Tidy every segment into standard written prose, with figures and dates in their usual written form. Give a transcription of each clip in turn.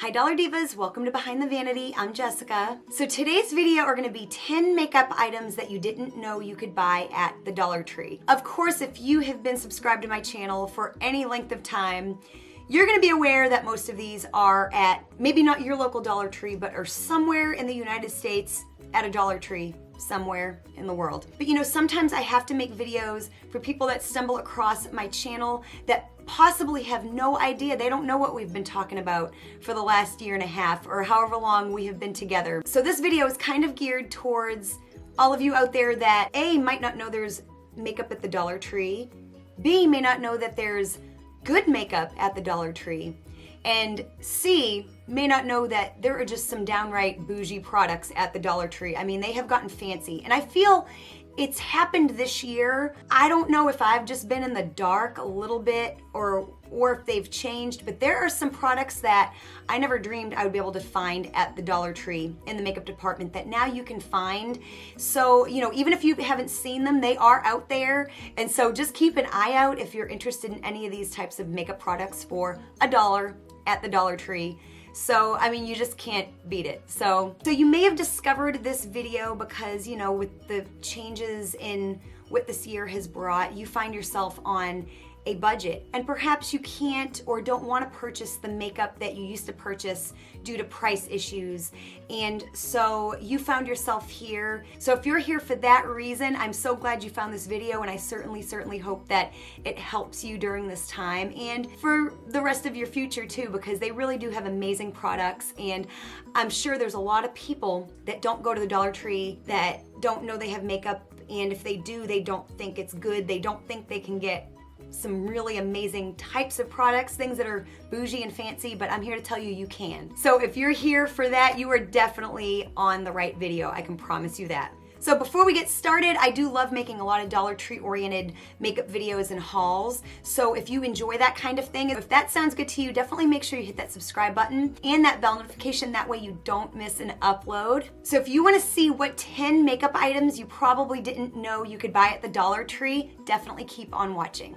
Hi Dollar Divas, welcome to Behind the Vanity. I'm Jessica. So today's video are gonna be 10 makeup items that you didn't know you could buy at the Dollar Tree. Of course, if you have been subscribed to my channel for any length of time, you're gonna be aware that most of these are at, maybe not your local Dollar Tree, but are somewhere in the United States at a Dollar Tree somewhere in the world. But you know, sometimes I have to make videos for people that stumble across my channel that possibly have no idea. They don't know what we've been talking about for the last year and a half or however long we have been together. So this video is kind of geared towards all of you out there that A, might not know there's makeup at the Dollar Tree, B, may not know that there's good makeup at the Dollar Tree, and C, may not know that there are just some downright bougie products at the Dollar Tree. I mean, they have gotten fancy, and I feel it's happened this year. I don't know if I've just been in the dark a little bit or if they've changed, but there are some products that I never dreamed I would be able to find at the Dollar Tree in the makeup department that now you can find. So, you know, even if you haven't seen them, they are out there. And so just keep an eye out if you're interested in any of these types of makeup products for $1 at the Dollar Tree. So, I mean, you just can't beat it. So you may have discovered this video because, you know, with the changes in what this year has brought, you find yourself on a budget, and perhaps you can't or don't want to purchase the makeup that you used to purchase due to price issues, and so you found yourself here. So if you're here for that reason, I'm so glad you found this video, and I certainly hope that it helps you during this time and for the rest of your future too, because they really do have amazing products. And I'm sure there's a lot of people that don't go to the Dollar Tree that don't know they have makeup, and if they do, they don't think it's good. They don't think they can get some really amazing types of products, things that are bougie and fancy, but I'm here to tell you you can. So if you're here for that, you are definitely on the right video. I can promise you that. So before we get started, I do love making a lot of Dollar Tree oriented makeup videos and hauls. So if you enjoy that kind of thing, if that sounds good to you, definitely make sure you hit that subscribe button and that bell notification. That way you don't miss an upload. So if you want to see what 10 makeup items you probably didn't know you could buy at the Dollar Tree, definitely keep on watching.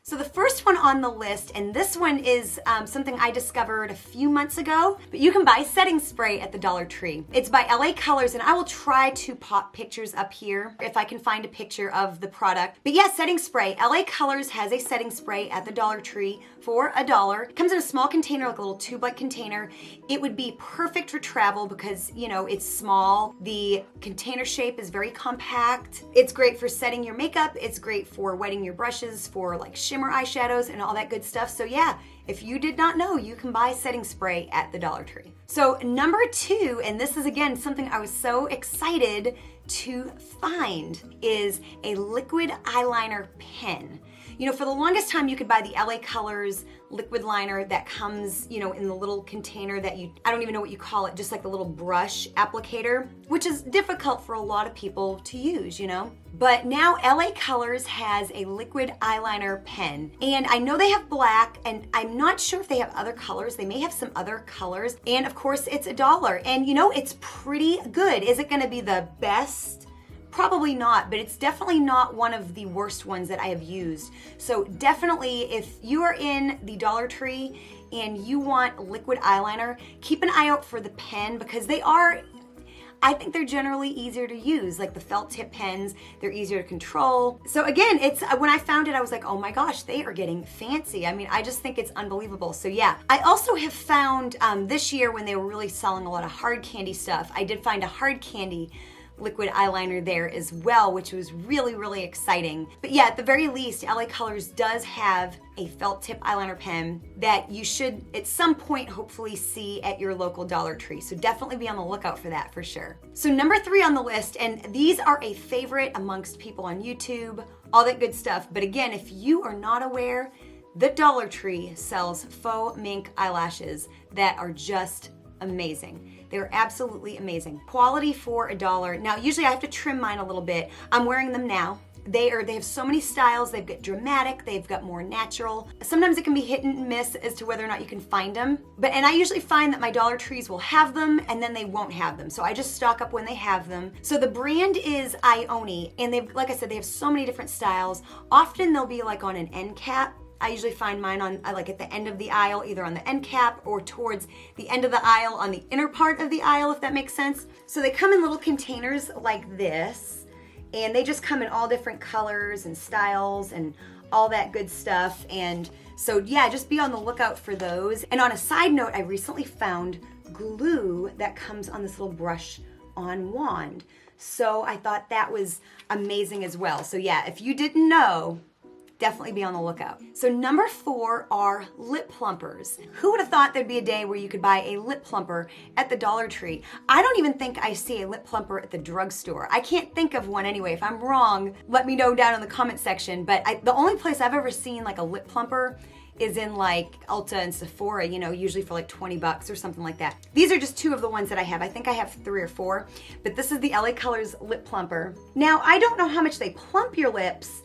So the first one on the list, and this one is something I discovered a few months ago, but you can buy setting spray at the Dollar Tree. It's by LA Colors, and I will try to pop pictures up here if I can find a picture of the product. But yeah, setting spray. LA Colors has a setting spray at the Dollar Tree for $1. It comes in a small container, like a little tube-like container. It would be perfect for travel because, you know, it's small. The container shape is very compact. It's great for setting your makeup. It's great for wetting your brushes, for like shimmer eyeshadows and all that good stuff. So yeah, if you did not know, you can buy setting spray at the Dollar Tree. So number 2, and this is again something I was so excited to find, is a liquid eyeliner pen. You know, for the longest time you could buy the LA Colors liquid liner that comes, you know, in the little container that I don't even know what you call it, just like the little brush applicator, which is difficult for a lot of people to use, you know. But now LA Colors has a liquid eyeliner pen, and I know they have black, and I'm not sure if they have other colors. They may have some other colors, and of course it's $1, and you know, it's pretty good. Is it gonna be the best? Probably not, but it's definitely not one of the worst ones that I have used. So definitely, if you are in the Dollar Tree and you want liquid eyeliner, keep an eye out for the pen, because I think they're generally easier to use. Like the felt tip pens, they're easier to control. So again, when I found it, I was like, oh my gosh, they are getting fancy. I mean, I just think it's unbelievable. So yeah, I also have found this year, when they were really selling a lot of hard candy stuff, I did find a hard candy liquid eyeliner there as well, which was really exciting. But yeah, at the very least, LA Colors does have a felt tip eyeliner pen that you should at some point hopefully see at your local Dollar Tree. So definitely be on the lookout for that for sure. So number 3 on the list, and these are a favorite amongst people on YouTube, all that good stuff. But again, if you are not aware, the Dollar Tree sells faux mink eyelashes that are just amazing. They're absolutely amazing. Quality for $1. Now, usually I have to trim mine a little bit. I'm wearing them now. They have so many styles. They've got dramatic, they've got more natural. Sometimes it can be hit and miss as to whether or not you can find them. And I usually find that my Dollar Trees will have them and then they won't have them. So I just stock up when they have them. So the brand is Ioni, and they've, like I said, they have so many different styles. Often they'll be like on an end cap. I usually find mine on like at the end of the aisle, either on the end cap or towards the end of the aisle on the inner part of the aisle, if that makes sense. So they come in little containers like this. And they just come in all different colors and styles and all that good stuff. And so yeah, just be on the lookout for those. And on a side note, I recently found glue that comes on this little brush on wand. So I thought that was amazing as well. So yeah, if you didn't know, definitely be on the lookout. So number 4 are lip plumpers. Who would have thought there'd be a day where you could buy a lip plumper at the Dollar Tree? I don't even think I see a lip plumper at the drugstore. I can't think of one anyway. If I'm wrong, let me know down in the comment section. But the only place I've ever seen like a lip plumper is in like Ulta and Sephora, you know, usually for like 20 bucks or something like that. These are just 2 of the ones that I have. I think I have 3 or 4, but this is the LA Colors lip plumper. Now, I don't know how much they plump your lips,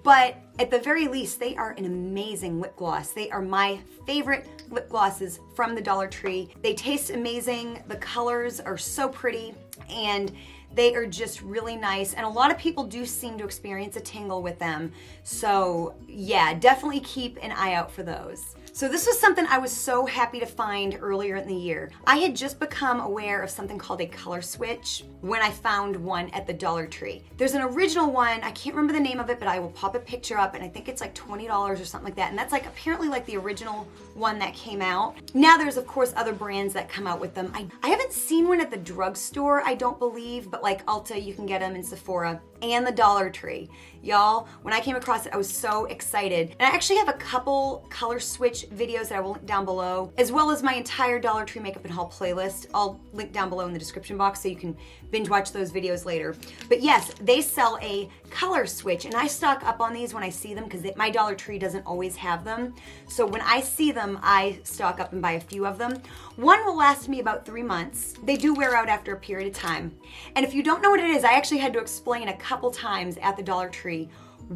but at the very least, they are an amazing lip gloss. They are my favorite lip glosses from the Dollar Tree. They taste amazing. The colors are so pretty, and they are just really nice. And a lot of people do seem to experience a tingle with them. So yeah, definitely keep an eye out for those. So this was something I was so happy to find earlier in the year. I had just become aware of something called a color switch when I found one at the Dollar Tree. There's an original one, I can't remember the name of it, but I will pop a picture up, and I think it's like $20 or something like that. And that's like apparently like the original one that came out. Now there's of course other brands that come out with them. I haven't seen one at the drugstore, I don't believe, but like Ulta, you can get them in Sephora and the Dollar Tree. Y'all, when I came across it, I was so excited. And I actually have a couple color switch videos that I will link down below, as well as my entire Dollar Tree makeup and haul playlist. I'll link down below in the description box so you can binge watch those videos later. But yes, they sell a color switch, and I stock up on these when I see them because my Dollar Tree doesn't always have them. So when I see them, I stock up and buy a few of them. One will last me about 3 months. They do wear out after a period of time. And if you don't know what it is, I actually had to explain a couple times at the Dollar Tree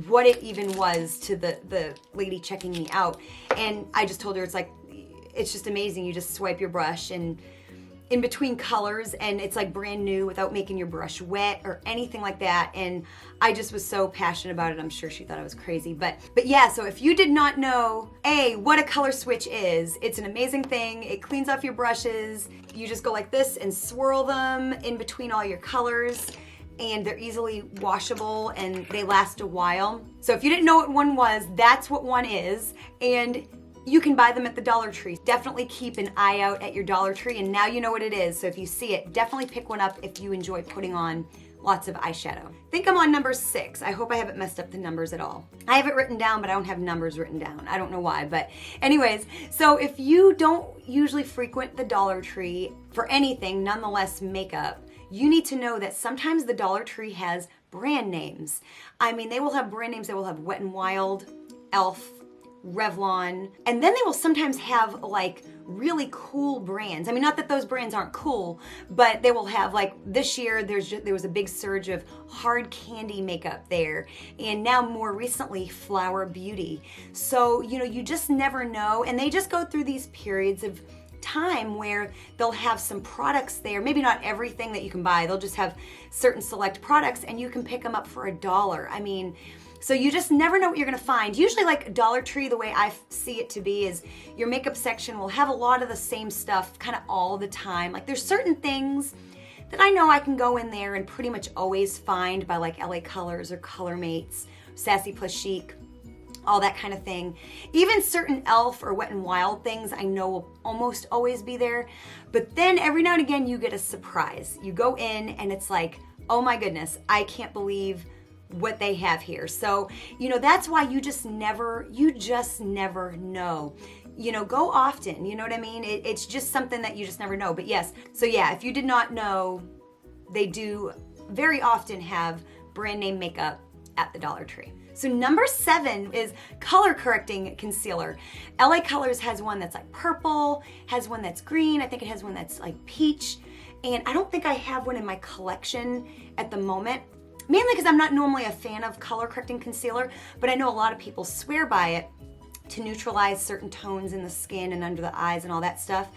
what it even was to the lady checking me out. And I just told her it's just amazing. You just swipe your brush and in between colors, and it's like brand new without making your brush wet or anything like that. And I just was so passionate about it. I'm sure she thought I was crazy, but yeah, so if you did not know what a color switch is, it's an amazing thing. It cleans off your brushes. You just go like this and swirl them in between all your colors, and they're easily washable and they last a while. So if you didn't know what one was, that's what one is. And you can buy them at the Dollar Tree. Definitely keep an eye out at your Dollar Tree, and now you know what it is. So if you see it, definitely pick one up if you enjoy putting on lots of eyeshadow. I think I'm on number 6. I hope I haven't messed up the numbers at all. I have it written down, but I don't have numbers written down. I don't know why, but anyways, so if you don't usually frequent the Dollar Tree for anything, nonetheless makeup, you need to know that sometimes the Dollar Tree has brand names. I mean, they will have brand names. They will have Wet n Wild, Elf, Revlon, and then they will sometimes have like really cool brands. I mean, not that those brands aren't cool, but they will have, like this year there was a big surge of hard candy makeup there, and now more recently Flower Beauty. So you know, you just never know, and they just go through these periods of time where they'll have some products there, maybe not everything that you can buy, they'll just have certain select products and you can pick them up for $1. I mean, so you just never know what you're gonna find. Usually like Dollar Tree, the way I see it to be is your makeup section will have a lot of the same stuff kind of all the time. Like there's certain things that I know I can go in there and pretty much always find by like LA Colors or Color Mates, Sassy plus Chic, all that kind of thing. Even certain Elf or Wet n Wild things I know will almost always be there. But then every now and again you get a surprise. You go in and it's like, oh my goodness, I can't believe what they have here. So, you know, that's why you just never know. You know, go often, you know what I mean? It's just something that you just never know. But yes, so yeah, if you did not know, they do very often have brand name makeup at the Dollar Tree. So number 7 is color correcting concealer. LA Colors has one that's like purple, has one that's green, I think it has one that's like peach, and I don't think I have one in my collection at the moment. mainly because I'm not normally a fan of color correcting concealer, but I know a lot of people swear by it to neutralize certain tones in the skin and under the eyes and all that stuff.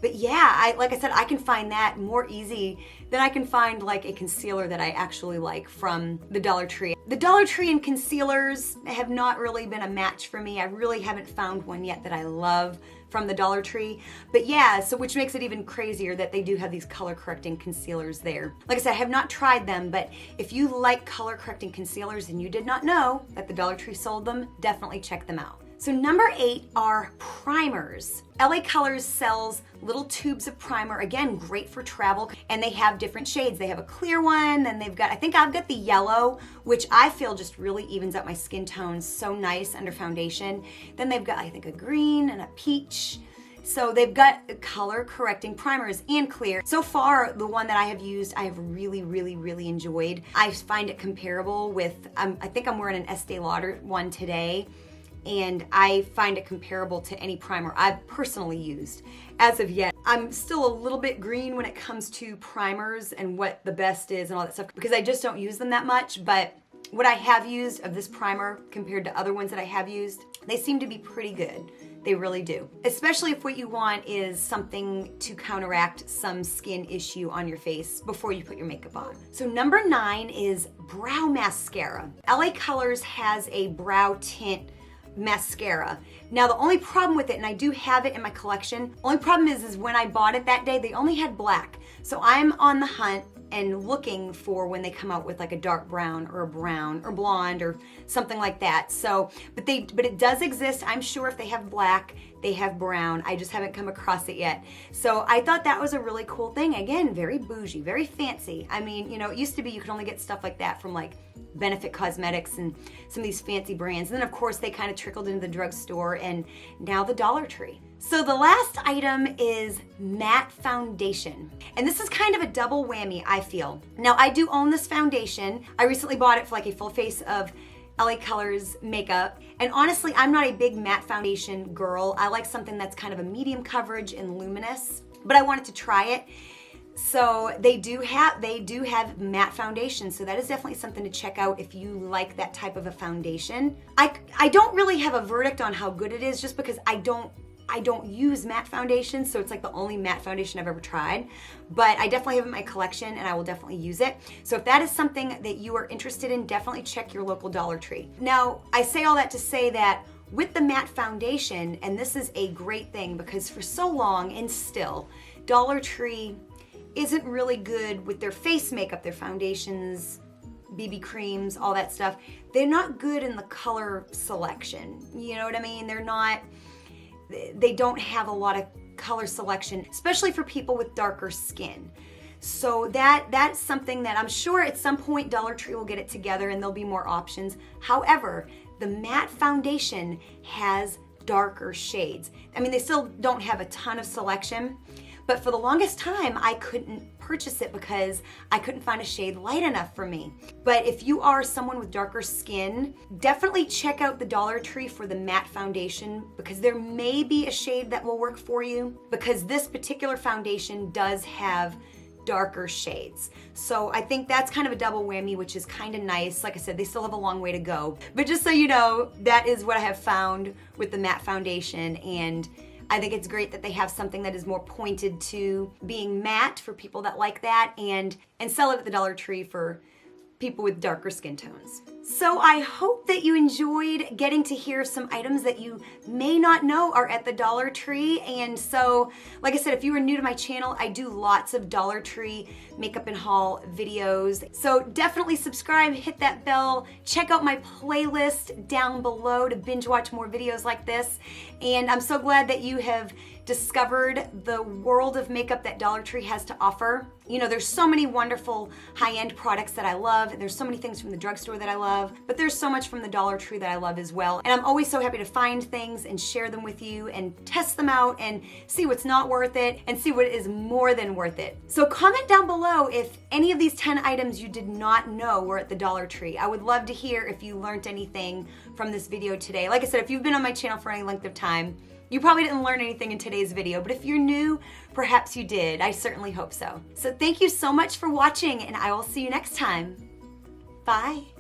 But yeah, like I said, I can find that more easy than I can find like a concealer that I actually like from the Dollar Tree. The Dollar Tree and concealers have not really been a match for me. I really haven't found one yet that I love from the Dollar Tree. But yeah, so which makes it even crazier that they do have these color correcting concealers there. Like I said, I have not tried them, but if you like color correcting concealers and you did not know that the Dollar Tree sold them, definitely check them out. So number 8 are primers. LA Colors sells little tubes of primer, again, great for travel, and they have different shades. They have a clear one, then they've got, I think I've got the yellow, which I feel just really evens out my skin tones so nice under foundation. Then they've got, I think, a green and a peach. So they've got color correcting primers and clear. So far, the one that I have used, I have really, really, really enjoyed. I find it comparable with, I think I'm wearing an Estee Lauder one today, and I find it comparable to any primer I've personally used as of yet. I'm still a little bit green when it comes to primers and what the best is and all that stuff, because I just don't use them that much, but what I have used of this primer compared to other ones that I have used, they seem to be pretty good. They really do. Especially if what you want is something to counteract some skin issue on your face before you put your makeup on. So number 9 is brow mascara. LA Colors has a brow tint mascara. Now the only problem with it, and I do have it in my collection, only problem is when I bought it that day, they only had black. So I'm on the hunt and looking for when they come out with like a dark brown or blonde or something like that. So, but it does exist. I'm sure if they have black, they have brown. I just haven't come across it yet. So I thought that was a really cool thing. Again, very bougie, very fancy. I mean, you know, it used to be you could only get stuff like that from like Benefit Cosmetics and some of these fancy brands. And then of course they kind of trickled into the drugstore and now the Dollar Tree. So the last item is matte foundation. And this is kind of a double whammy, I feel. Now I do own this foundation. I recently bought it for like a full face of LA Colors makeup. And honestly, I'm not a big matte foundation girl. I like something that's kind of a medium coverage and luminous, but I wanted to try it. So they do have matte foundation, so that is definitely something to check out if you like that type of a foundation. I don't really have a verdict on how good it is just because I don't use matte foundation, so it's like the only matte foundation I've ever tried, but I definitely have it in my collection and I will definitely use it. So if that is something that you are interested in, definitely check your local Dollar Tree. Now, I say all that to say that with the matte foundation, and this is a great thing because for so long and still, Dollar Tree isn't really good with their face makeup, their foundations, BB creams, all that stuff. They're not good in the color selection. You know what I mean? They don't have a lot of color selection, especially for people with darker skin. So that's something that I'm sure at some point Dollar Tree will get it together and there'll be more options. However, the matte foundation has darker shades. I mean, they still don't have a ton of selection, but for the longest time, I couldn't purchase it because I couldn't find a shade light enough for me. But if you are someone with darker skin, definitely check out the Dollar Tree for the matte foundation because there may be a shade that will work for you because this particular foundation does have darker shades. So I think that's kind of a double whammy, which is kind of nice. Like I said, they still have a long way to go. But just so you know, that is what I have found with the matte foundation, and I think it's great that they have something that is more pointed to being matte for people that like that and sell it at the Dollar Tree for people with darker skin tones. So I hope that you enjoyed getting to hear some items that you may not know are at the Dollar Tree. And so, like I said, if you are new to my channel, I do lots of Dollar Tree makeup and haul videos. So definitely subscribe, hit that bell, check out my playlist down below to binge watch more videos like this. And I'm so glad that you have discovered the world of makeup that Dollar Tree has to offer. You know, there's so many wonderful high-end products that I love, and there's so many things from the drugstore that I love, but there's so much from the Dollar Tree that I love as well. And I'm always so happy to find things and share them with you and test them out and see what's not worth it and see what is more than worth it. So comment down below if any of these 10 items you did not know were at the Dollar Tree. I would love to hear if you learned anything from this video today. Like I said, if you've been on my channel for any length of time, you probably didn't learn anything in today's video, but if you're new, perhaps you did. I certainly hope so. So thank you so much for watching, and I will see you next time. Bye.